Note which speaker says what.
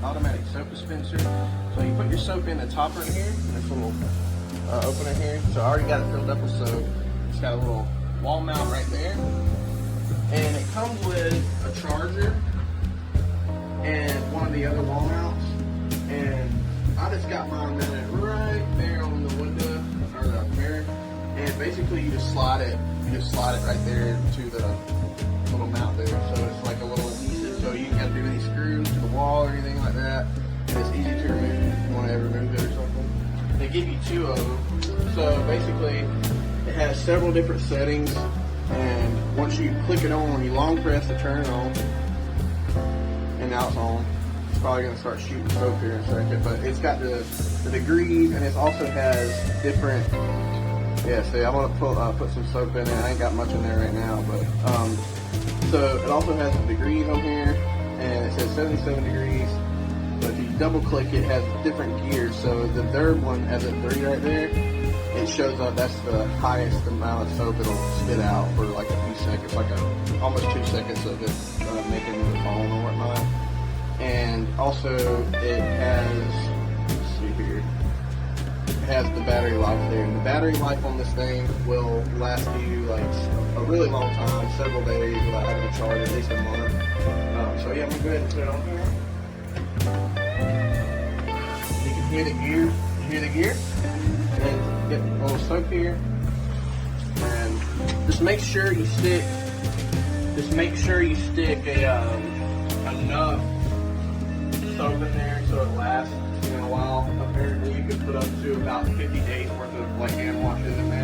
Speaker 1: automatic soap dispenser. So you put your soap in the topper in here, and this little opener here. So I already got it filled up with soap. It's got a little wall mount right there. And it comes with a charger and one of the other wall mounts. And I just got mine mounted right there on the window, or the mirror. And basically you just slide it right there to the little mount there. So it's like a little adhesive, so you don't have to do any screws to the wall or anything like that. And it's easy to remove if you want to remove it or something. They give you two of them. So basically it has several different settings, and once you click it on, you long press to turn it on, and now it's on. It's probably going to start shooting soap here in a second, but it's got the degrees, and it also has different, yeah, see, I want to put some soap in there. I ain't got much in there right now, but so it also has the degrees on here, and it says 77 degrees. But if you double click, it has different gears. So the third one has a 3 right there. It shows up that's the highest amount of soap it'll spit out for like a few seconds, like almost 2 seconds of it making the foam or whatnot. And also it has, let's see here, it has the battery life there. And the battery life on this thing will last you like a really long time, several days without having to charge, at least a month. So yeah, I'm gonna go ahead and put it on here. You can hear the gear. You hear the gear? And then get a little soap here. And just make sure you stick. Enough soap in there so it lasts a while. Apparently, you can put up to about 50 days worth of like hand washes in there.